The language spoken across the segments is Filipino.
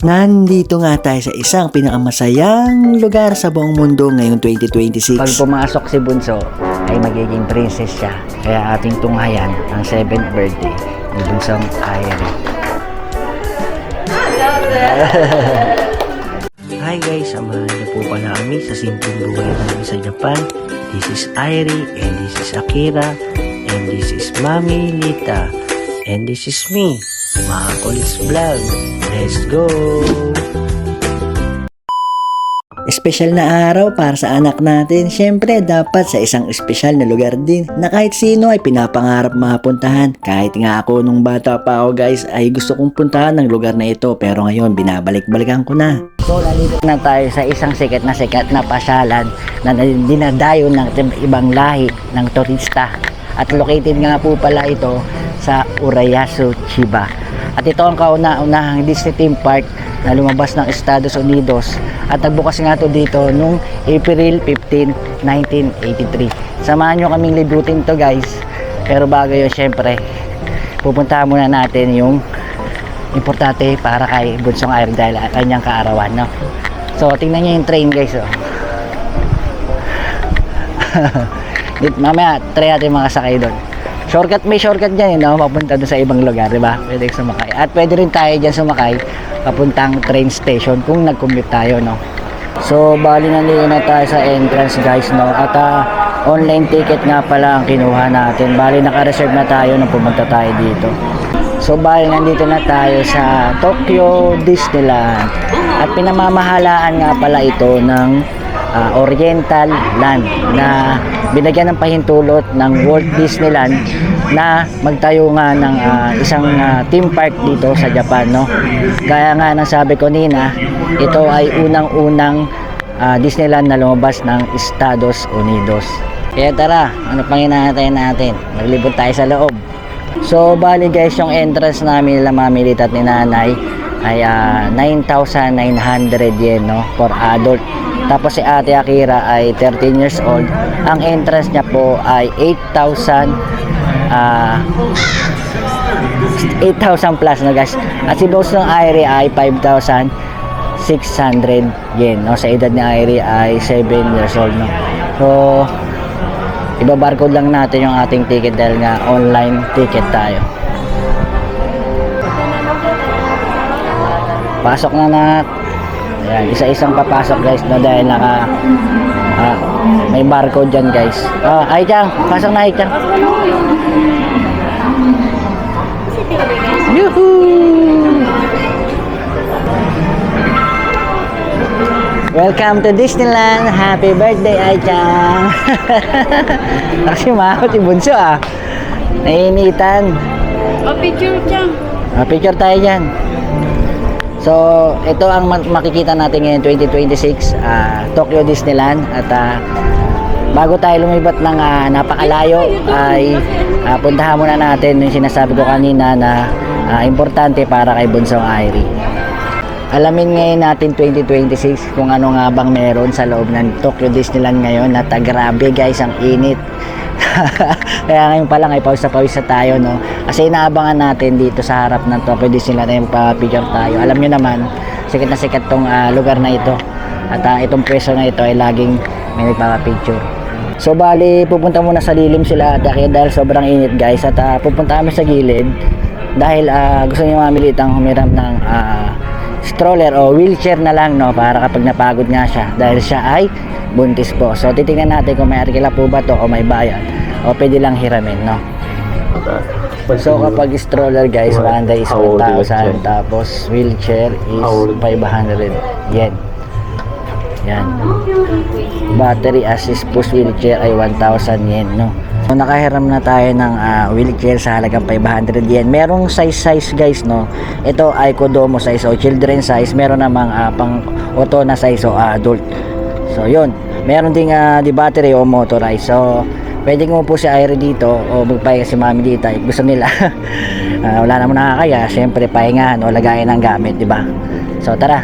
Nandito nga tayo sa isang pinakamasayang lugar sa buong mundo ngayong 2026. Pag pumasok si Bunso, ay magiging princess siya. Kaya ating tunghayan ang 7th birthday ni Bunsong Airi. Hi guys, samahan niyo po pala kami sa simpleng buhay namin sa Japan. This is Airi and this is Akira and this is Mami Lita and this is me, Makulis Vlog. Let's go! Espesyal na araw para sa anak natin. Siyempre, dapat sa isang espesyal na lugar din na kahit sino ay pinapangarap mapuntahan. Kahit nga ako nung bata pa ako guys, ay gusto kong puntahan ng lugar na ito. Pero ngayon, binabalik-balikan ko na. So, nalito na tayo sa isang sikat na pasyalan na dinadayo ng ibang lahi ng turista. At located nga po pala ito sa Urayasu, Chiba. At ito ang kauna-unahang Disney theme park na lumabas ng Estados Unidos at nagbukas nga to dito noong April 15, 1983. Samahan nyo kaming libutin to guys. Pero bago yun, syempre pupuntahan muna natin yung importante para kay Bunsong Airi dahil kanyang kaarawan, no? So tingnan nyo yung train guys, oh. Mamaya try natin makasakay doon. May shortcut dyan, no? Papunta doon sa ibang lugar, diba? Pwede sumakay. At pwede rin tayo dyan sumakay papuntang train station kung nag-commute tayo, no? So, bali nandito na tayo sa entrance, guys, no? At online ticket nga pala ang kinuha natin. Bali, naka-reserve na tayo nung pumunta tayo dito. So, bali nandito na tayo sa Tokyo Disneyland. At pinamamahalaan nga pala ito ng Oriental Land na binigyan ng pahintulot ng Walt Disneyland na magtayo nga ng isang theme park dito sa Japan, no? Kaya nga nang sabi ko nina, ito ay unang-unang Disneyland na lumabas ng Estados Unidos. Kaya tara, ano pang hinahantay natin? Maglibot tayo sa loob. So bali guys, yung entrance namin nila Mami Lita at ni Nanay ay 9,900 yen, no? For adult. Tapos si Ate Akira ay 13 years old. Ang entrance niya po ay 8,000 plus, no guys. At si Bunsong Airi ay 5,600 yen, no? Sa edad ni Airi ay 7 years old, no? So ibabarcode lang natin yung ating ticket dahil nga online ticket tayo. Pasok na. Ayan, isa-isang papasok guys, no, dahil may barcode dyan guys. Ai-chan, pasok na Ai-chan. Yuhuu! Welcome to Disneyland. Happy birthday Ai-chan. Kasi mahot yung bunso nainitan. Picture Chan. Picture tayo dyan. So, ito ang makikita natin ngayon 2026, Tokyo Disneyland. At bago tayo lumibat ng napakalayo ay puntahan muna natin yung sinasabi ko kanina na importante para kay Bunsong Airi. Alamin ngayon natin 2026 kung ano nga bang meron sa loob ng Tokyo Disneyland ngayon. At grabe guys, ang init. Kaya ngayon pa lang ay pawis na tayo, no? Kasi inaabangan natin dito sa harap ng Tokyo Disneyland na yung pa-picture tayo. Alam nyo naman, sikat na sikat tong lugar na ito. At itong pwesto na ito ay laging may nagpapapicture. So bali, pupunta muna sa lilim sila dahil sobrang init guys. At pupunta kami sa gilid dahil gusto niya mamilitang humiram ng stroller o wheelchair na lang, no? Para kapag napagod nga siya dahil siya ay buntis po. So titingnan natin kung may arkila po ba to o may bayad o pwede lang hiramin, no? So kapag stroller guys, banda is 1,000, tapos wheelchair is 500 yen. Yan. Battery assist push wheelchair ay 1,000 yen, no? So nakahiram na tayo ng wheelchair sa halagang 500 yen. Merong size guys, no? Ito ay Kodomo size o children size. Meron namang pang auto na size o adult. So yun, meron ding di battery o motorized. So pwedeng mo po si Airi dito o magpahinga si Mami dito. Gusto nila wala naman nakakaya, syempre pahingahan o lagayan ng gamit, di ba? So tara,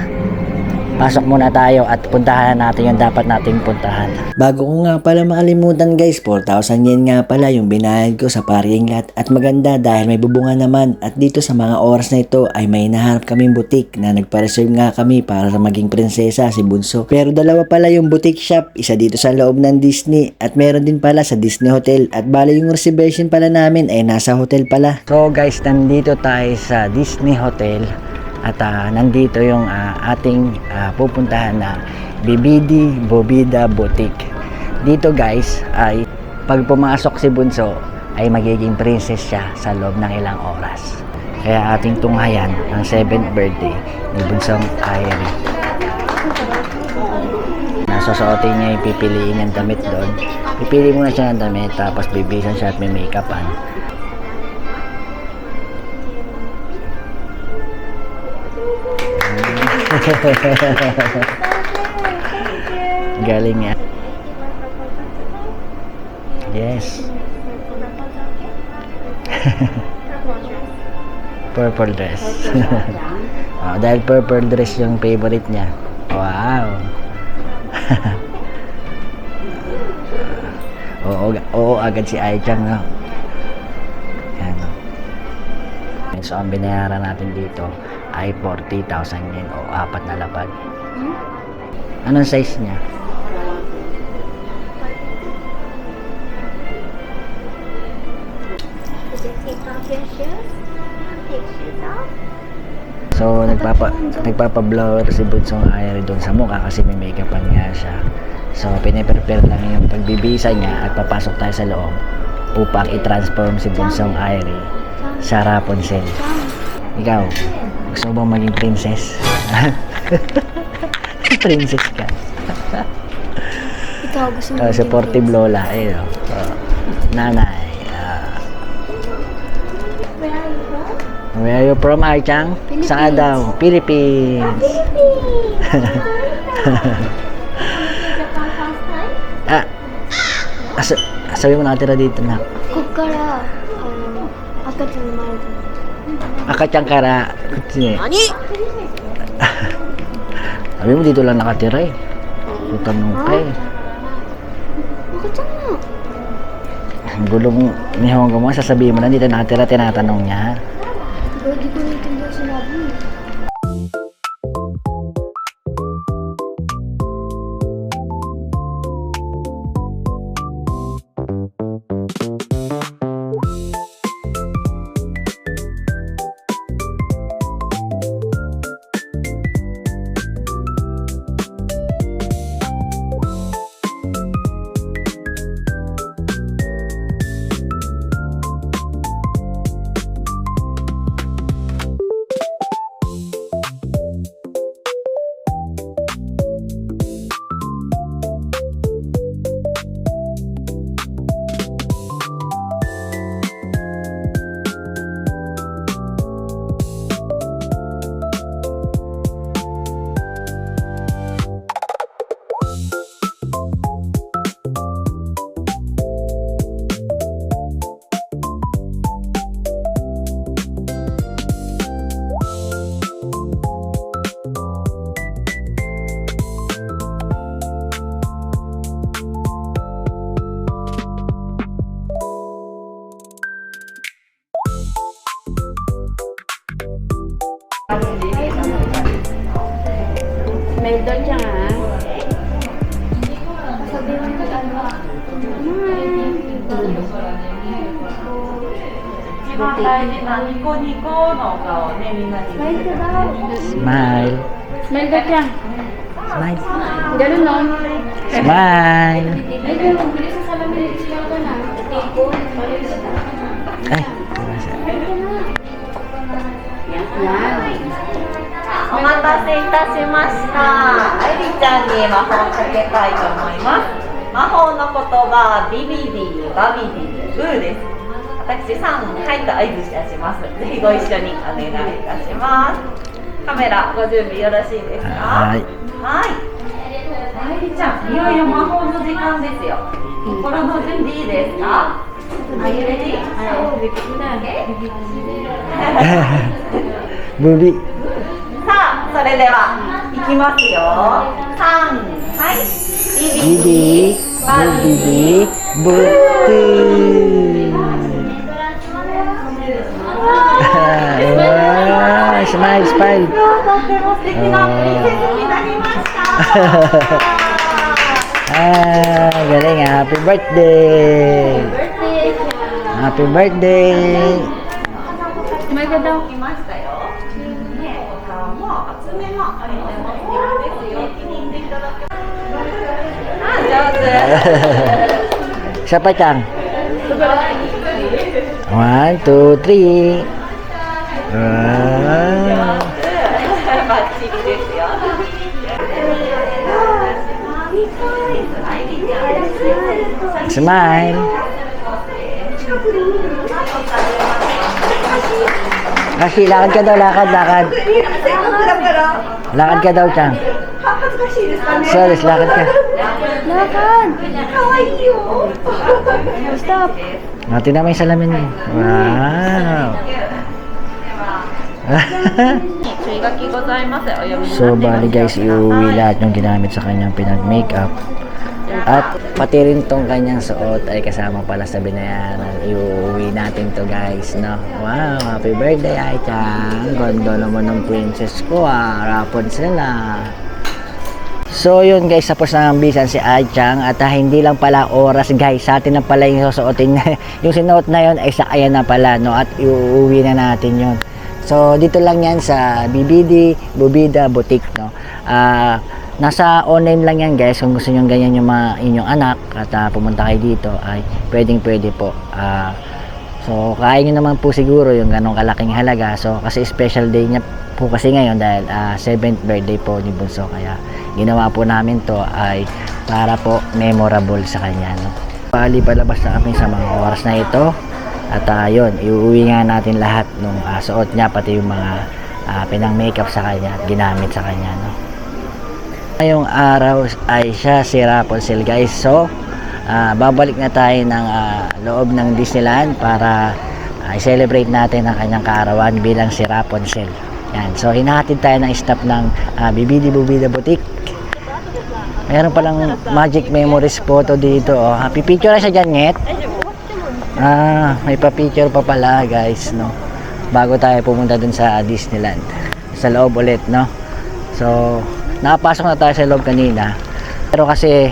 pasok muna tayo at puntahan natin yung dapat nating puntahan. Bago ko nga pala makalimutan guys, 4,000 yen nga pala yung binayad ko sa parking lot at maganda dahil may bubunga naman at dito sa mga oras na ito ay may nahanap kaming butik na nagpa-reserve nga kami para sa maging prinsesa si Bunso. Pero dalawa pala yung boutique shop, isa dito sa loob ng Disney at meron din pala sa Disney Hotel at bali yung reservation pala namin ay nasa hotel pala. So guys, nandito tayo sa Disney Hotel at nandito yung ating pupuntahan na Bibidi Bobida Boutique. Dito guys ay pag pumasok si Bunso ay magiging princess siya sa loob ng ilang oras. Kaya ating tunghayan ang 7th birthday ni Bunsong Airi. Nasusuotin niya yung pipiliin niyang damit doon. Pipili muna siya ng damit tapos bibisan siya at may make-upan. Galing niya. Yes. Purple dress. Dahil purple dress yung favorite niya. Wow. Oo, agad si Ai-chan, no? Yan, no? So, ang binayaran natin dito ay 40,000 yen o 4 na lapad. Anong size niya? So, nagpapa-blower si Bunsong Airi doon sa mukha kasi may makeupan nga siya. So, piniprepare lang yung pagbibisa niya at papasok tayo sa loob upang i-transform si Bunsong Airi sa Rapunzel. Ikaw, gusto mo bang maging princess? Princess ka. Ikaw gusto mo Supportive lola. Ayun. Nanay. Where are you from, Ai-chan? Saan daw? Philippines. Sabi mo nakatira dito na. ここから赤ちゃん生まれた Akachan kara. Nani? Sabi mo dito lang nakatira eh. Tanong pa eh. 赤ちゃんな Ang gulong ni Hongo mo, sasabihin mo na dito nakatira, tinatanong niya. Hindi ko naiintindihan sinabi mo. Meldo siya nga. Sabi mo na ano. Smile. Meldo siya. Smile. Ganun no? Smile. Ay, ganun. Bilis sa salamin. Siya ka na. Ay. Yan. お待たせいたしました。愛理ちゃんに魔法をかけたいと思います。魔法の言葉はビビディ、バビディ、ブーです。私3、はいと合図いたします。ぜひご一緒にお願いいたします。カメラご準備よろしいですか？はい。はい。愛理ちゃん、いよいよ魔法の時間ですよ。心の準備いいですか？Are you ready? Bubi. さあ、そそれではいきますよ。3、はい。ビビ Bibi, Buti. Wow, smile, smile. とっても素敵なプリンセスになりました。Galing. Happy birthday. Happy birthday. 来ましたよ。ね、お顔も厚めもありますよ。気に入っていただけます。あ、上手。Isa pa, Chang. 1, 2, 3. バッチリですよ。Smile. Kasi lakad ka daw, lakad. Lakad ka daw, Chang. Sorry, lakad ka. Stop. Tingnan mo yung salamin mo. Wow. 注意書きございます。お読みになってます So, bali guys, iuwi lahat yung ginamit sa kanyang pinag-makeup. At pati rin tong kanyang suot ay kasama pala sa binayaran. Iuwi natin to guys, no? Wow, happy birthday, Ai-chan. Ganda naman ng princess ko, Rapunzel na. So yun guys, tapos na ang bisan si Ai-chan. At hindi lang pala oras guys, sa atin na pala yung susuotin. Yung sinuot na yun ay sa kaya na pala, no? At iuwi na natin yun. So dito lang yan sa BBD Bubida Boutique, no? Nasa online lang yan guys. Kung gusto nyo ganyan yung mga inyong anak at pumunta kayo dito ay pwede po. So kaya nyo naman po siguro yung ganong kalaking halaga. So kasi special day niya po kasi ngayon dahil 7th birthday po ni Bunso. Kaya ginawa po namin to ay para po memorable sa kanya, no? Bali palabas na kami sa mga oras na ito. At yun, iuwi nga natin lahat nung suot niya, pati yung mga pinang makeup sa kanya at ginamit sa kanya, no? Ngayong araw ay siya si Rapunzel guys. So babalik na tayo ng loob ng Disneyland para i-celebrate natin ang kanyang kaarawan bilang si Rapunzel. Yan. So hinahatid tayo ng staff ng BBD Bubida Boutique. Meron palang magic memories photo dito, oh. Pipicture na siya dyan, Nget. May pa-picture pa pala guys, no? Bago tayo pumunta dun sa Disneyland. Sa loob ulit, no? So nakapasok na tayo sa loob kanina. Pero kasi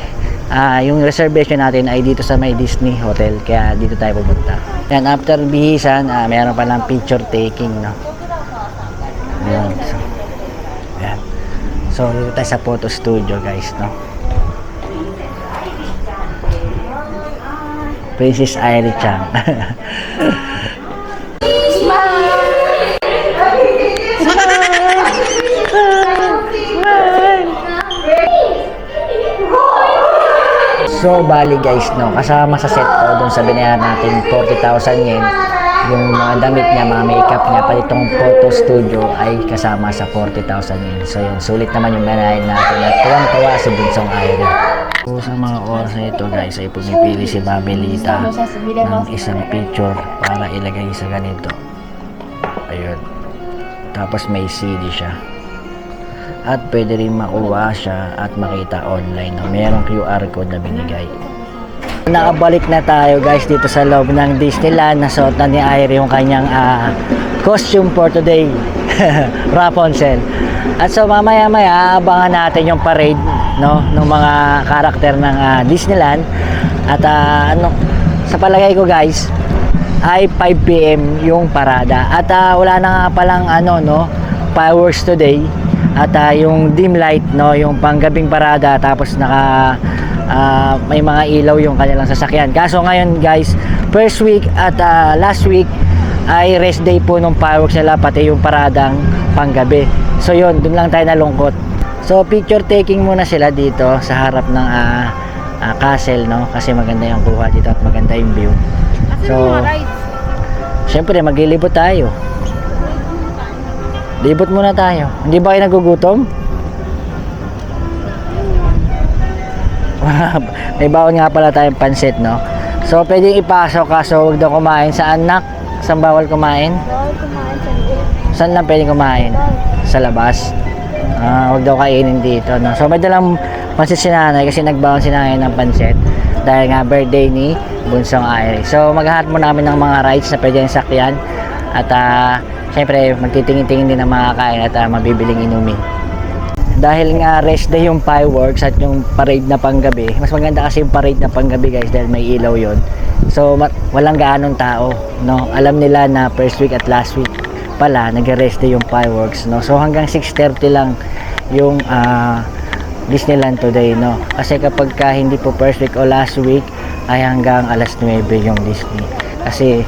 yung reservation natin ay dito sa may Disney Hotel. Kaya dito tayo pumunta. Yan, after bihisan, meron palang picture taking, no? Yan. So, yan. So dito tayo sa photo studio guys, no? Princess Ai-chan. So bali guys, no, kasama sa set ko doon sa binayaran natin 40,000 yen, yung mga damit niya, mga makeup niya, pati itong photo studio ay kasama sa 40,000 yen. So yun, sulit naman yung binayaran natin at tuwang-tuwa si Bunsong Irene. So sa mga oras na ito guys ay pumipili si Babelita ng isang picture para ilagay sa ganito. Ayun. Tapos may CD siya. At pwede rin makuha siya at makita online. Merong QR code na binigay. Nakabalik na tayo guys dito sa loob ng Disneyland. Nasuot na ni Airi yung kanyang costume for today. Rapunzel. At so mamaya-maya abangan natin yung parade, no, ng mga karakter ng Disneyland. At sa palagay ko guys ay 5 PM yung parada. At wala na nga palang fireworks today. At yung dim light, no, yung panggabing parada, tapos may mga ilaw yung kanilang sasakyan. Kaso ngayon guys, first week at last week ay rest day po nung fireworks nila, pati yung paradang panggabi. So yun, dun lang tayo nalungkot. So picture taking muna sila dito sa harap ng castle, no, kasi maganda yung kuha dito at maganda yung view. So syempre maglilibot tayo. Libot muna tayo. Hindi ba kayo nagugutom? May baon nga pala tayong pansit, no? So, pwedeng ipasok kaso huwag daw kumain. Saan, nak? Saan bawal kumain? Bawal kumain sa loob. Saan lang pwedeng kumain? Sa labas? Huwag daw kainin dito, no? So may dalang pansit si nanay kasi nagbaon si nanay ng pansit dahil nga birthday ni Bunsong Airi. So maghahat mo namin ng mga rides na pwede yung sakyan at syempre magtitingin-tingin din ng mga kain at mabibiling inumin. Dahil nga rest day yung fireworks at yung parade na panggabi, mas maganda kasi yung parade na panggabi guys dahil may ilaw yon. So walang gaanong tao, no? Alam nila na first week at last week pala nag-rest day yung fireworks, no? So hanggang 6:30 lang yung Disneyland today, no? Kasi kapag hindi po first week o last week ay hanggang alas 9 yung Disney. Kasi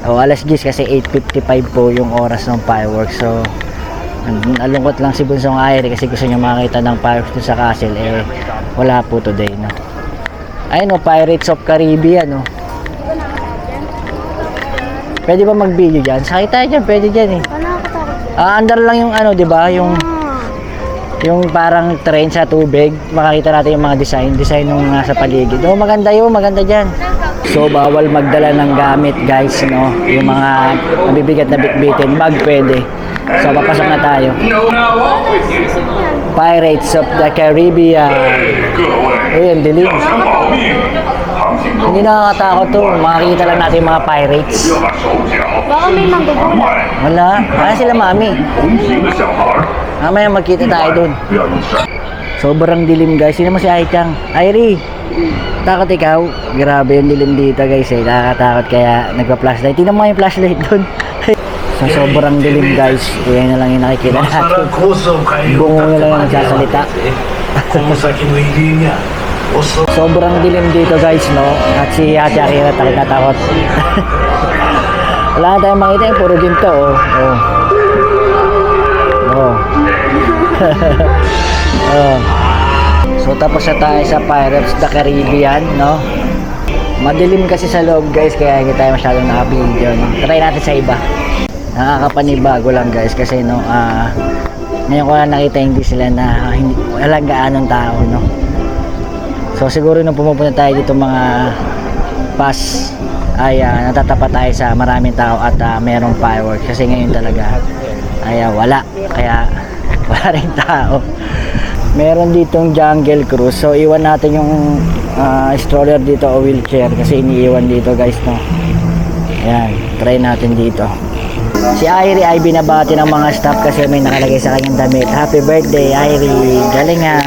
alas 10 kasi 8:55 po yung oras ng fireworks. So alungkot lang si Bunsong Airi kasi gusto niya makita ng fireworks dun sa castle, wala po today, no? Ayun, no, Pirates of Caribbean, no? Pwede ba mag-video dyan? Sakay tayo dyan, pwede dyan eh. Paano nakakatakot yan? Andar lang yung di ba? Yung parang train sa tubig, makakita natin yung mga design nung nasa paligid. Maganda yun, maganda dyan. So bawal magdala ng gamit guys, no? Yung mga mabibigat na bitbitin, bag pwede. So papasok na tayo. Pirates of the Caribbean. Ayun, dilim. Hindi nakakatakot to, makikita lang natin yung mga pirates. Baka may manggugula. Wala, sila mami. Mamaya magkita tayo dun. Sobrang dilim guys. Sino mo si Aichang? Airi, takot ikaw? Grabe yung dilim dito guys eh. Nakakatakot kaya nagpa-flashlight. Tingnan mo yung flashlight dun. So sobrang dilim guys. Yan na lang yung nakikita natin. Bungo na lang yung nagsasalita. Sobrang dilim dito guys, no? At si Ate Akira takot. Wala na tayong makita yung puro ginto, So tapos na tayo sa Pirates of the Caribbean, no? Madilim kasi sa loob guys kaya hindi tayo masyadong nakapidyo, no? Try natin sa iba. Nakakapanibago lang guys kasi no, ngayon ko lang nakita hindi sila na walang gaanong tao, no? So siguro nung pumupunta tayo dito mga pass ay natatapat tayo sa maraming tao at merong fireworks kasi ngayon talaga ay wala, kaya wala rin tao. Meron ditong jungle cruise, so iwan natin yung stroller dito o wheelchair kasi iniiwan dito guys, no? Ayan, try natin dito. Si Airi ay binabati ng mga staff kasi may nakalagay sa kanyang damit. Happy birthday Airi, galing nga.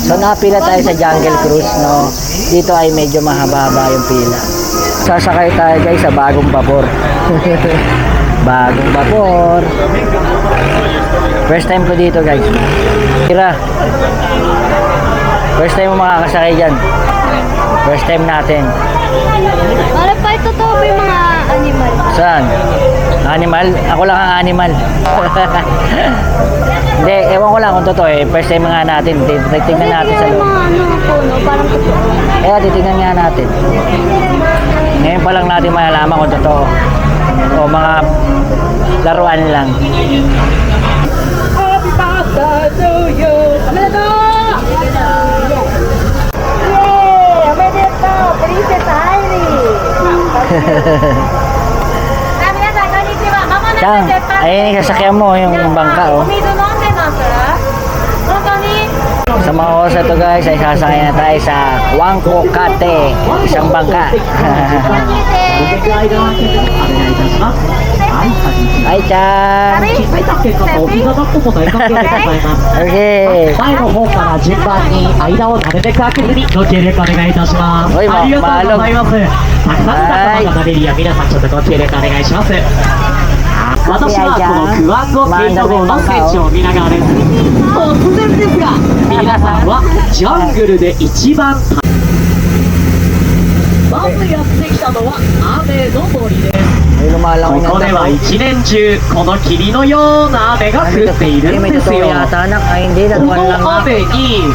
So napila tayo sa jungle cruise, no? Dito ay medyo mahaba-haba yung pila. Sasakay tayo guys sa bagong vapor. Bagong vapor. First time ko dito guys. Tira. First time mo makakasakay dyan. First time natin. Para pa ito to yung mga animal. Saan? Animal? Ako lang ang animal. Hindi, ewan ko lang kung totoo eh. First time nga natin. Titingnan natin sa loob. Mga puno, parang totoo. Titingnan nga natin. Ngayon pa lang natin malalaman kung totoo. O mga laruan lang. Happy birthday to you! Yay! Omedetou! Princess Airi! Chang, ayun yung sasakyan mo, yung bangka, oh. Sa mga oras na to guys, ay sasakay na tayo sa Wangko Kate, isang bangka. Hi, Chang! Okay. 前の方から順番に間をなるべく空けずにご協力お願いいたします。はいありがとうございます。たくさんの方が食べるや皆さんちょっとご協力お願いします。私はこのクワンゴケイト号の選手を見ながらです。突然ですが、皆さんはジャングルで一番まずやってきたのは雨の森です。 May lumalangoy ここでは na 一年中この霧のような雨が降っているん May ですよ。 totoo yata anak. Ay hindi, こ laruan lang の nga. 雨に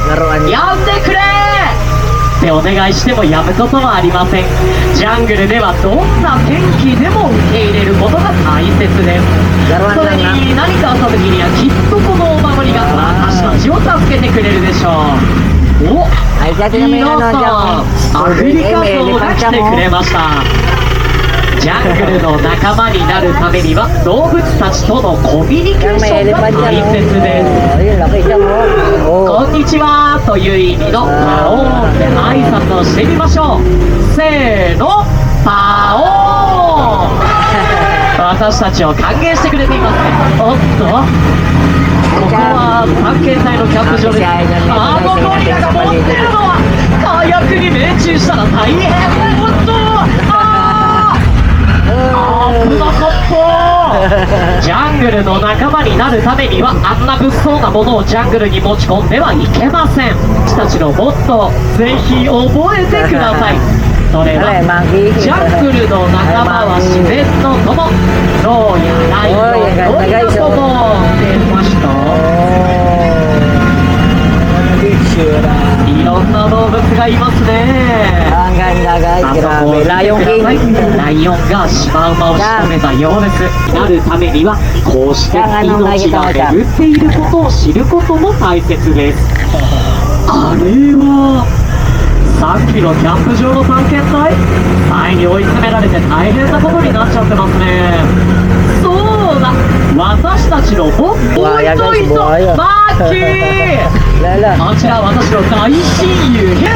Laruan lang. やんでくれってお願いしてもやむことはありません。ジャングルではどんな天気でも受け入れることが大切です。 Laruan それ lang nga. に何かあった時にはきっとこのお守りが私たちを助けてくれるでしょう。お、 Ay, dati na may 皆 ano さん dyan. アフリカゾウが来てくれました。ジャングルの仲間になるためには動物たちとのコミュニケー Yan, シ may ョンが elephant 大 yan, oh. 切です。 Ayun, laki siya, oh. こんにちはという意味のパオーンで挨拶をしてみましょう。せーの、パオーン。私たちを歓迎してくれていますね。おっと、ここは探検隊のキャンプ場です。あのゴリラが持ってるのは火薬に命中したら大変。おっと、危なかった。ジャングルの仲間になるためにはあんな物騒なものをジャングルに持ち込んではいけません。私たちのモットー、ぜひ覚えてください。それはジャングルの仲間は自然の友、ゾウやライオン、ゴリラとも出ました。いろんな動物がいますね。 Ang ganda guys, あそこを grabe. 見て Lion ください。 King. ライオンがシマウマを仕留めたようです。なるためにはこうして命が巡っていることを知ることも大切です。あれはさっきのキャンプ場の探検隊、前に追い詰められて大変なことになっちゃってますね。そうだ、私たちのボットイトイトマッキー。 Lala. あちら私の大親友ね。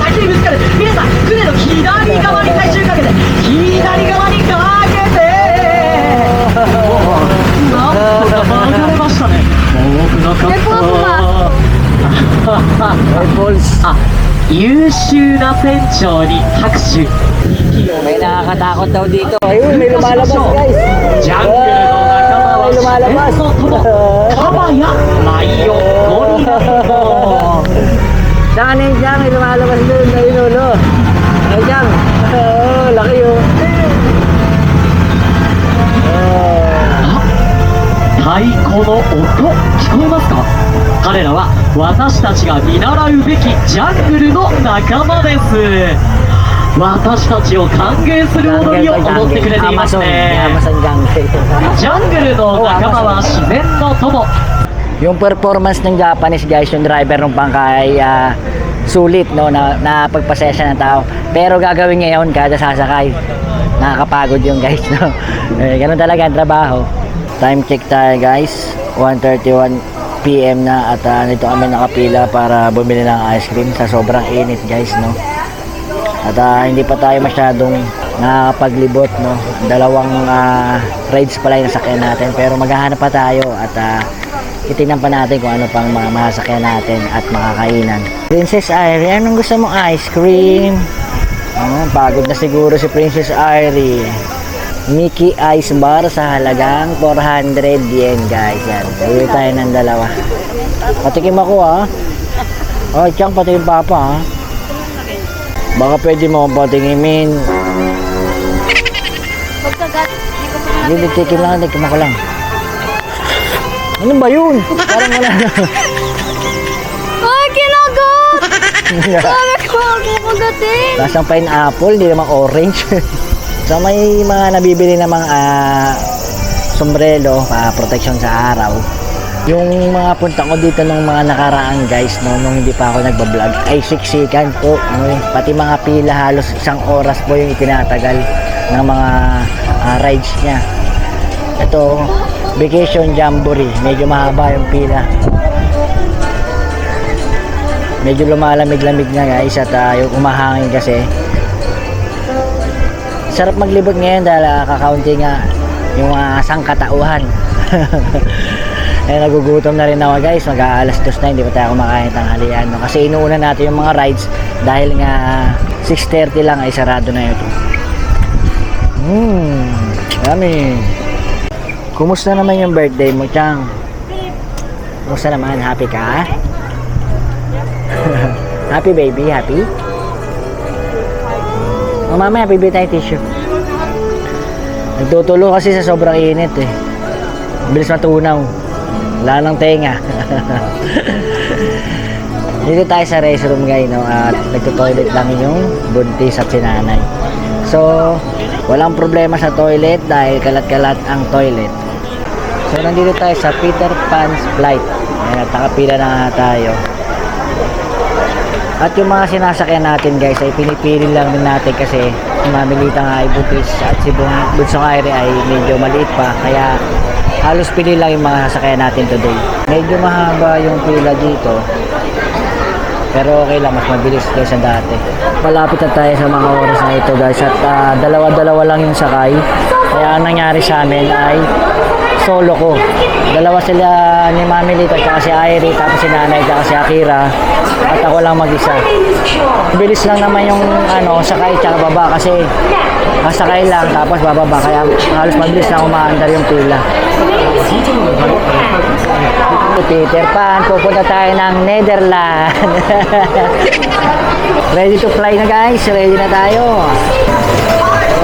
先にぶつかる。皆さん船の左側に体重かけて、左側にかけて。なんとか曲がれましたね。もう危なかった。 Balls. あ、優秀な船長に拍手。 May nakakatakot daw dito. Ayun, may lumalabas guys. ジャングルの仲間は自然の友、カバやライオン、ゴリラも。 Saan yun siya? May lumalabas doon. Ayun, ulo. Ayun siya. Oo, laki yun. 太鼓の音、聞こえますか？彼らは私たちが見習うべきジャングルの仲間です。私たちを歓迎する踊りを踊ってくれていますね。 Amazon jungle. ジャングルの仲間は自然の友。 Yung performance ng Japanese guys, yung driver ng bangkay, sulit no, na pagpasensya ng tao. Pero gagawin ngayon kada sasakay. Nakakapagod yung guys, no. Ganun talaga ang trabaho. Time check tayo guys, 1:31 PM na at nito kami nakapila para bumili ng ice cream sa sobrang init guys, no. At hindi pa tayo masyadong nakapaglibot, no. Dalawang rides pala yung nasakyan natin, pero maghahanap pa tayo at titignan pa natin kung ano pang mga masakyan natin at makakainan. Princess Irie, anong gusto mo? Ice cream? Pagod na siguro si Princess Irie. Mickey Ice Bar sa halagang 400 yen guys. Yan, bili tayo ng dalawa. Patikim ako Oh, tiyang patikim papa Baka pwede mo akong patikimin. Hindi, tikim lang, tikim ako lang. Ano ba yun? Parang wala na. Ay, kinagat! Sabi ko, kumagatin! Lasang pineapple, hindi naman orange. So may mga nabibili namang sombrero, protection sa araw. Yung mga punta ko dito ng mga nakaraan guys, no, nung hindi pa ako nagbablog, ay siksikan po. No, pati mga pila halos 1 oras po yung itinatagal ng mga rides niya. Ito, Vacation Jamboree, medyo mahaba yung pila. Medyo lumalamig-lamig na guys at yung umahangin kasi. Sarap maglibot ngayon dahil kakaunti nga yung sangkatauhan. Eh, nagugutom na rin ako guys, mag-aalas 2 na, hindi pa tayo kumakain tanghalian, no? Kasi inuuna natin yung mga rides dahil nga 6:30 lang ay sarado na ito. Yummy. Kumusta naman yung birthday mo, Chang? Kumusta naman? Happy ka? Happy baby? Happy? Oh, mamaya bibili tayo tissue. Nagtutulo kasi sa sobrang init eh. Bilis matunaw. Wala nang tenga. Dito tayo sa restroom guys, no? At nagto-toilet lang yung buntis at sinanay. So, walang problema sa toilet dahil kalat-kalat ang toilet. So, nandito tayo sa Peter Pan's Flight. Ayan, at nakapila na tayo. At yung mga sinasakyan natin guys ay pinipili lang din natin kasi si Mamilita nga ay buntis at si Bunsong Aire ay medyo maliit pa, kaya halos pili lang yung mga sasakyan natin today. Medyo mahaba yung pila dito, pero okay lang, mas mabilis kaysa dati. Malapit na tayo sa mga oras na ito guys at dalawa-dalawa lang yung sakay. Kaya ang nangyari sa amin ay solo ko. Dalawa sila ni Mami Lita at si Airi, tapos si Nanay at si Akira, at ako lang mag-isa. Bilis lang naman yung sakay at baba kasi sakay lang tapos bababa, kaya halos mabilis lang umaandar yung pila. Peter Pan, pupunta tayo ng Netherlands. Ready to fly na guys, ready na tayo.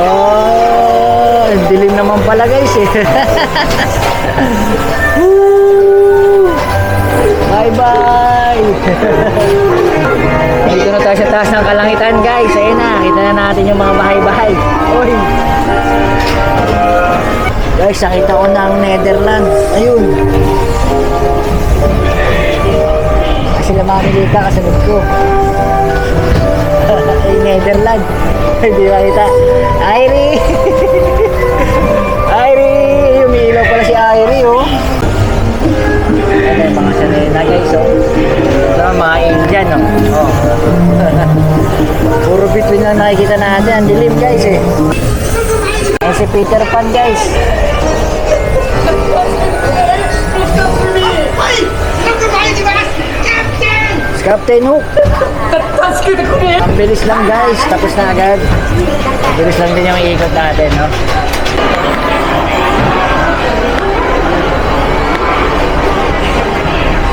Oh, dilim naman pala guys eh. Bye bye. Dito na tayo sa taas ng kalangitan guys. Ayun na, kita na natin yung mga bahay-bahay. Oy. Guys, nakita ko na ang Netherlands. Ayun. Sila Mamilita kasunod ko. Ay, Netherlands. Hindi makita. Airi. Airi. Umiilaw pala si Airi, oh. Ano yung mga sanena guys, oh. Ito mga Indian, oh. Puro between lang nakikita natin. Ang dilim guys, eh. Ay, si Peter Pan guys. Captain Hook. Ang bilis lang guys, tapos na agad. Bilis lang din yung iikot natin, no?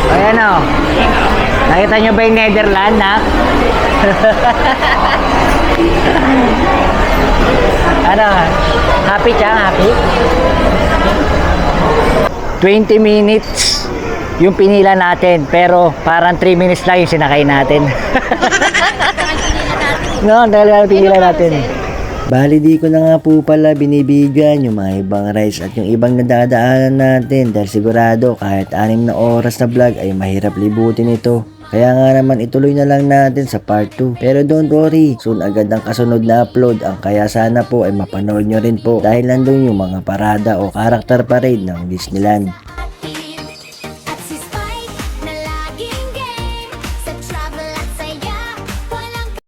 Ayan, oh. Nakita nyo ba yung Netherlands, ha? Ano? Happy siya? Happy? 20 minutes yung pinila natin, pero parang 3 minutes lang yung sinakay natin. No, talaga pinila natin. Bali di ko na nga po pala binibigyan yung mga ibang rides at yung ibang nadadaanan natin dahil sigurado kahit 6 na oras na vlog ay mahirap libutin ito. Kaya nga naman ituloy na lang natin sa part 2. Pero don't worry, soon agad ang kasunod na upload. Ang kaya sana po ay mapanood nyo rin po dahil nandun yung mga parada o character parade ng Disneyland.